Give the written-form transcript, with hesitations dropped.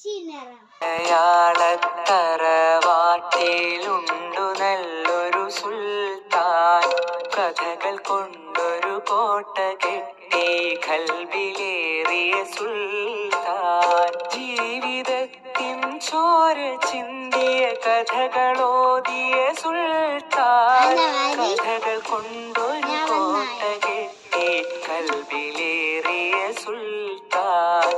മലയാളത്തറവാട്ടിലുണ്ടു നല്ലൊരു സുൽത്താൻ. കഥകൾ കൊണ്ടൊരു കോട്ട കെട്ടി കൽബിലേറിയ സുൽത്താൻ. ജീവിതത്തിൻ ചോര ചിന്തിയ കഥകളോതിയ സുൽത്താൻ. കഥകൾ കൊണ്ടൊരു കോട്ട കെട്ടി കൽബിലേറിയ സുൽത്താൻ.